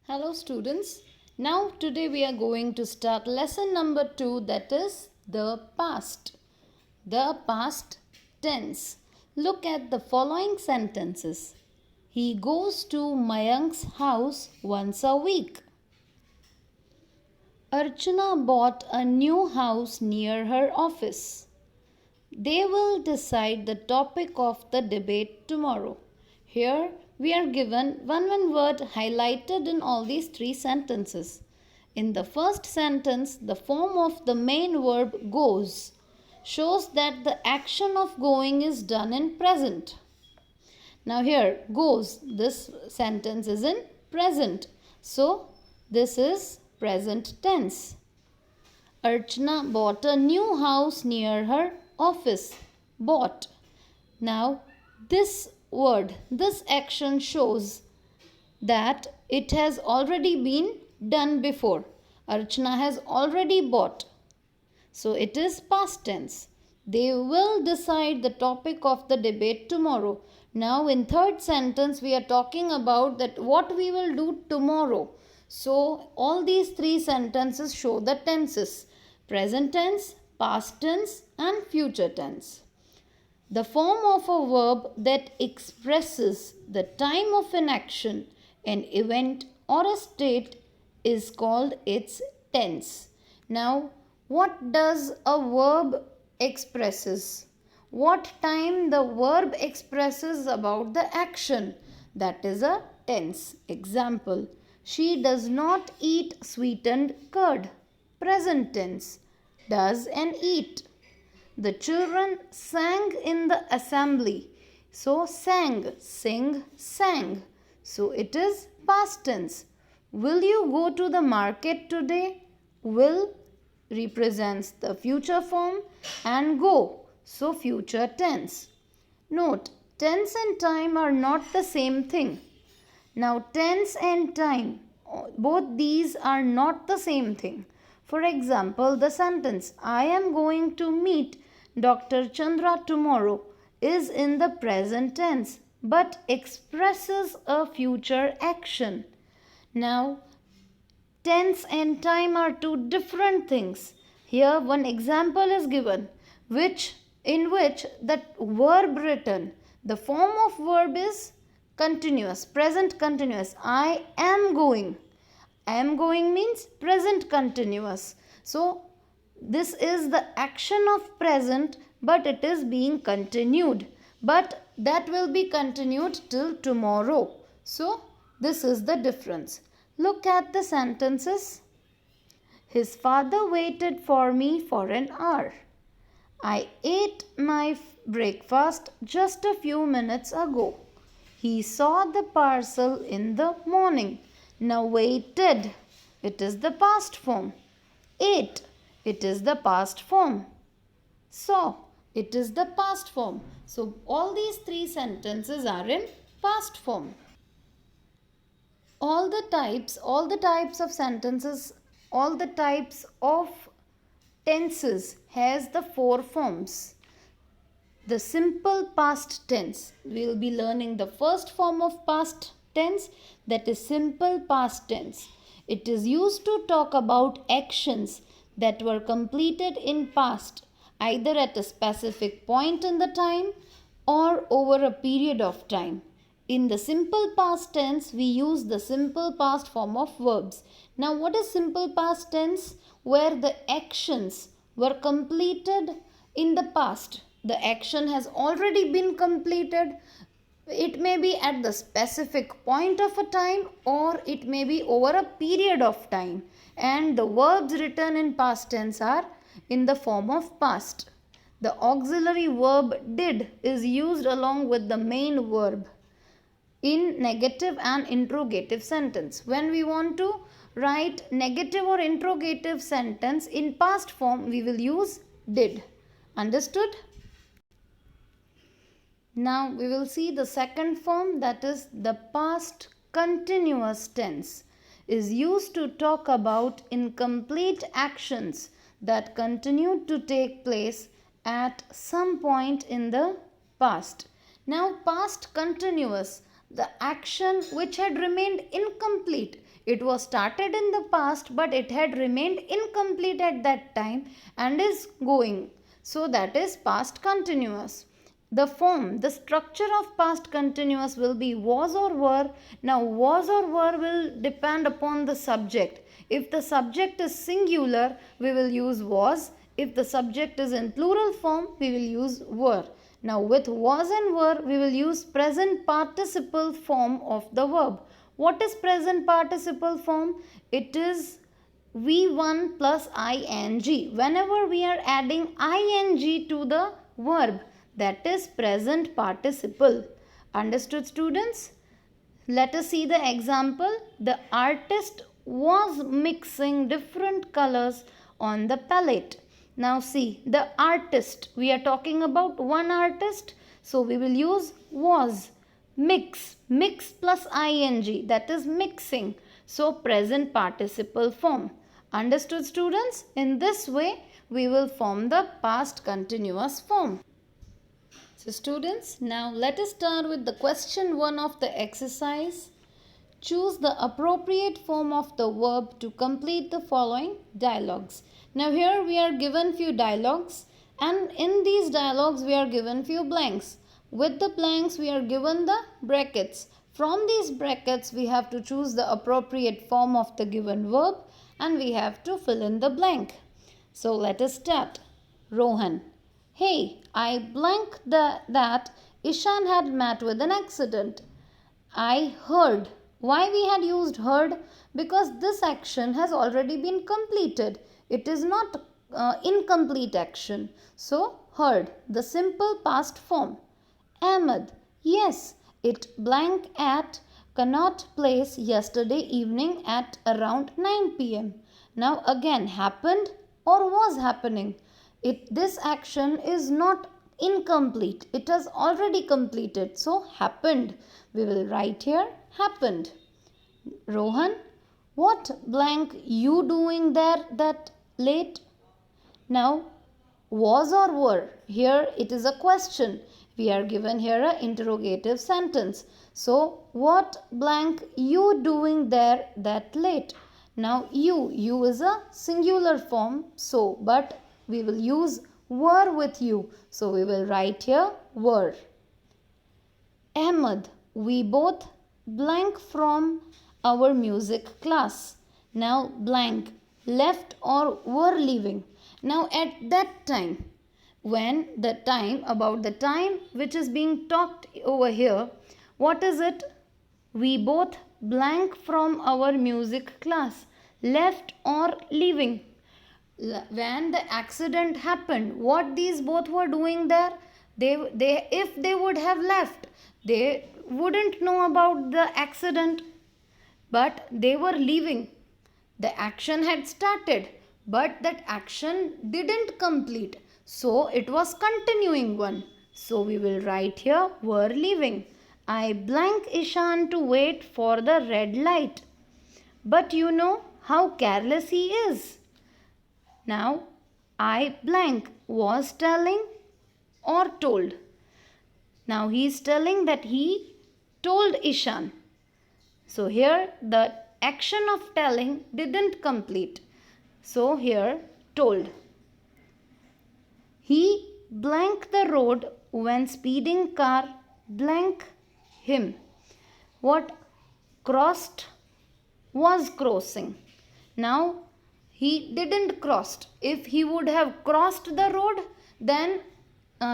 Hello students. Now today we are going to start lesson number 2, that is the past. The past tense. Look at the following sentences. He goes to Mayank's house once a week. Archana bought a new house near her office. They will decide the topic of the debate tomorrow. Here we are given one word highlighted in all these three sentences. In the first sentence, the form of the main verb goes shows that the action of going is done in present. Now here goes, this sentence is in present. So this is present tense. Archana bought a new house near her office. Bought. Now this word, this action shows that it has already been done before. Archana has already bought. So it is past tense. They will decide the topic of the debate tomorrow. Now in third sentence we are talking about that what we will do tomorrow. So all these three sentences show the tenses: present tense, past tense and future tense. The form of a verb that expresses the time of an action, an event or a state is called its tense. Now, what does a verb expresses? What time the verb expresses about the action? That is a tense. Example: she does not eat sweetened curd. Present tense. Does and eat. The children sang in the assembly. So sang, sing, sang. So it is past tense. Will you go to the market today? Will represents the future form and go. So future tense. Note, tense and time are not the same thing. Now tense and time, both these are not the same thing. For example, the sentence I am going to meet Dr. Chandra tomorrow is in the present tense but expresses a future action. Now, tense and time are two different things. Here one example is given in which the verb written, the form of verb is continuous, present continuous. I am going. I am going means present continuous. So this is the action of present, but it is being continued. But that will be continued till tomorrow. So this is the difference. Look at the sentences. His father waited for me for an hour. I ate my breakfast just a few minutes ago. He saw the parcel in the morning. Now waited, it is the past form. Ate, it is the past form. Saw, it is the past form. So all these three sentences are in past form. All the types of sentences, all the types of tenses has the four forms. The simple past tense, we will be learning the first form of past tense, that is simple past tense. It is used to talk about actions that were completed in past, either at a specific point in the time or over a period of time. In the simple past tense, we use the simple past form of verbs. Now, what is simple past tense? Where the actions were completed in the past. The action has already been completed. It may be at the specific point of a time or it may be over a period of time. And the verbs written in past tense are in the form of past. The auxiliary verb did is used along with the main verb in negative and interrogative sentence. When we want to write negative or interrogative sentence in past form, we will use did. Understood? Now we will see the second form, that is the past continuous tense, is used to talk about incomplete actions that continued to take place at some point in the past. Now past continuous, the action which had remained incomplete, It was started in the past but it had remained incomplete at that time and is going. So that is past continuous. The form, the structure of past continuous will be was or were. Now was or were will depend upon the subject. If the subject is singular, we will use was. If the subject is in plural form, we will use were. Now with was and were, we will use present participle form of the verb. What is present participle form? It is V1 plus ing. Whenever we are adding ing to the verb, that is present participle. Understood, students? Let us see the example. The artist was mixing different colors on the palette. Now see, the artist, we are talking about one artist, so we will use was. Mix plus ing, that is mixing. So present participle form. Understood, students? In this way, we will form the past continuous form. So students, now let us start with the question 1 of the exercise. Choose the appropriate form of the verb to complete the following dialogues. Now here we are given few dialogues and in these dialogues we are given few blanks. With the blanks we are given the brackets. From these brackets we have to choose the appropriate form of the given verb and we have to fill in the blank. So let us start. Rohan. Hey, I blank that Ishan had met with an accident. I heard. Why we had used heard? Because this action has already been completed. It is not incomplete action. So, heard, the simple past form. Ahmed. Yes, it blank at Connaught Place yesterday evening at around 9 p.m. Now again, happened or was happening. This action is not incomplete. It has already completed. So happened. We will write here happened. Rohan, what blank you doing there that late? Now was or were? Here it is a question. We are given here an interrogative sentence. So what blank you doing there that late? Now you is a singular form. So but we will use were with you. So we will write here were. Ahmed, we both blank from our music class. Now blank, left or were leaving. Now at that time, when the time, about the time which is being talked over here, what is it? We both blank from our music class. Left or leaving. When the accident happened, what these both were doing there? If they would have left, they wouldn't know about the accident, but they were leaving. The action had started, but that action didn't complete, so it was continuing one. So we will write here were leaving. I blank Ishan to wait for the red light, but you know how careless he is. Now, I blank was telling or told. Now, he is telling that he told Ishan. So, here the action of telling didn't complete. So, here told. He blank the road when speeding car blank him. What crossed was crossing. Now, he didn't crossed. If he would have crossed the road, then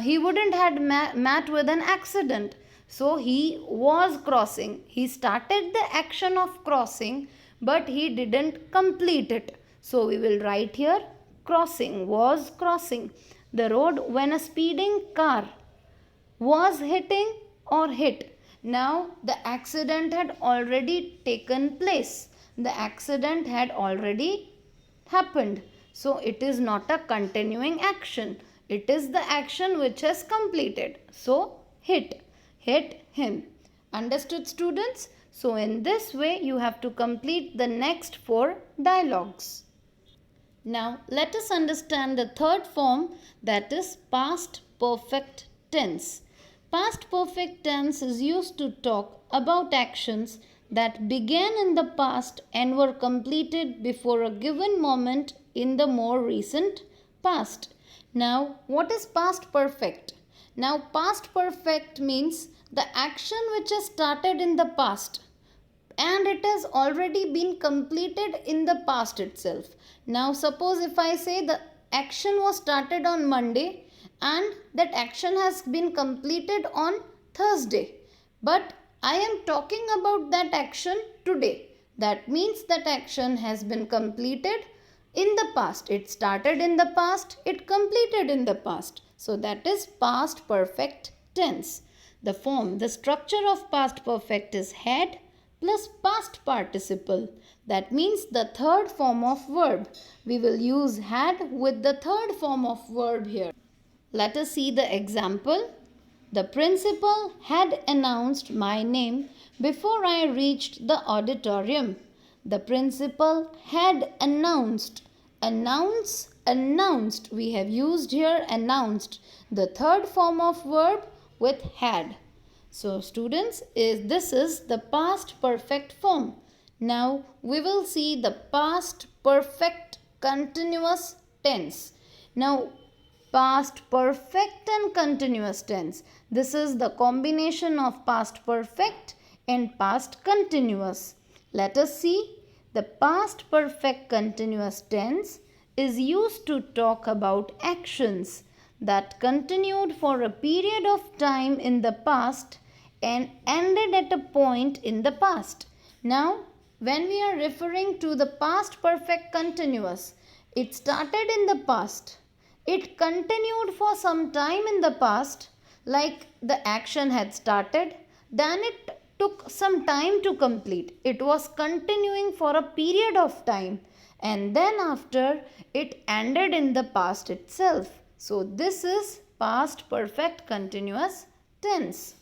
he wouldn't had met with an accident. So he was crossing. He started the action of crossing, but he didn't complete it. So we will write here crossing, was crossing the road when a speeding car was hitting or hit. Now the accident had already taken place. The accident had already happened. So it is not a continuing action. It is the action which has completed. So hit him. Understood, students? So in this way you have to complete the next 4 dialogues. Now let us understand the third form, that is past perfect tense. Past perfect tense is used to talk about actions that began in the past and were completed before a given moment in the more recent past. Now, what is past perfect? Now, past perfect means the action which has started in the past and it has already been completed in the past itself. Now, suppose if I say the action was started on Monday and that action has been completed on Thursday, but I am talking about that action today. That means that action has been completed in the past. It started in the past, it completed in the past. So that is past perfect tense. The structure of past perfect is had plus past participle. That means the third form of verb. We will use had with the third form of verb here. Let us see the example. The principal had announced my name before I reached the auditorium. The principal had announced. Announced. We have used here announced. The third form of verb with had. So students, this is the past perfect form. Now we will see the past perfect continuous tense. Now past perfect and continuous tense. This is the combination of past perfect and past continuous. Let us see. The past perfect continuous tense is used to talk about actions that continued for a period of time in the past and ended at a point in the past. Now, when we are referring to the past perfect continuous, it started in the past. It continued for some time in the past, like the action had started, then it took some time to complete. It was continuing for a period of time and then after it ended in the past itself. So this is past perfect continuous tense.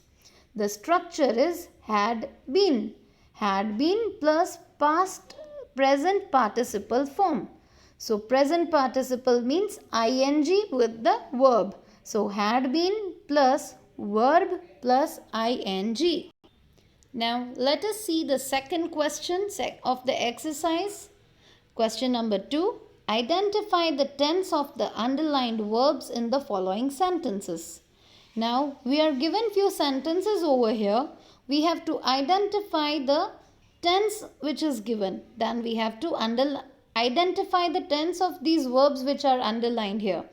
The structure is had been. Had been plus past present participle form. So present participle means ing with the verb. So had been plus verb plus ing. Now let us see the second question of the exercise. Question number 2. Identify the tense of the underlined verbs in the following sentences. Now we are given few sentences over here. We have to identify the tense which is given. Then we have to identify the tense of these verbs which are underlined here.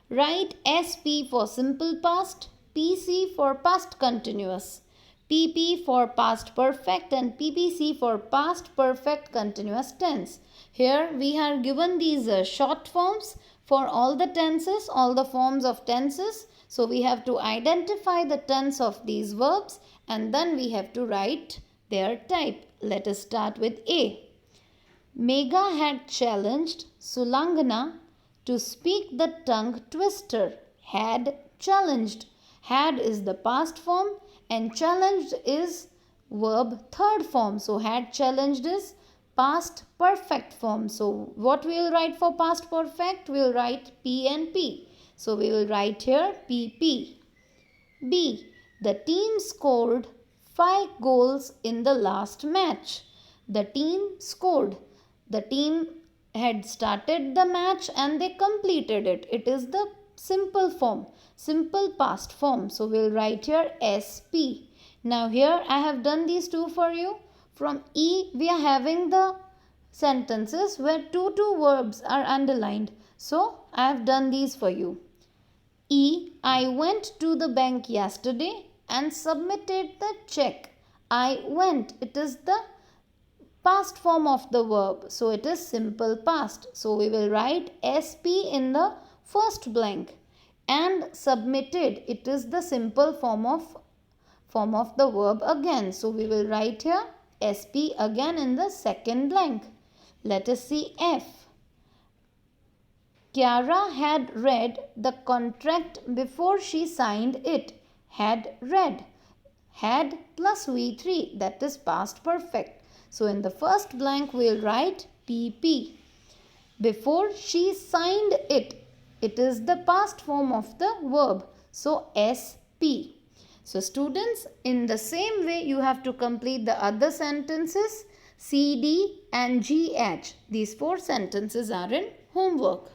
Write SP for simple past, PC for past continuous, PP for past perfect and PPC for past perfect continuous tense. Here we are given these short forms for all the tenses, all the forms of tenses. So we have to identify the tense of these verbs and then we have to write their type. Let us start with A. Megha had challenged Sulangana to speak the tongue twister. Had challenged. Had is the past form and challenged is verb third form. So had challenged is past perfect form. So what we will write for past perfect? We will write P and P. So we will write here PP. B. The team scored 5 goals in the last match. The team scored. The team had started the match and they completed it. It is the simple form, simple past form. So we'll write here SP. Now here I have done these two for you. From E we are having the sentences where two verbs are underlined. So I have done these for you. E. I went to the bank yesterday and submitted the check. I went. It is the past form of the verb. So it is simple past. So we will write SP in the first blank. And submitted. It is the simple form of the verb again. So we will write here SP again in the second blank. Let us see F. Kiara had read the contract before she signed it. Had read. Had plus V3, that is past perfect. So in the first blank we will write PP. Before she signed it, it is the past form of the verb. So SP. So students, in the same way you have to complete the other sentences C, D and G, H. These 4 sentences are in homework.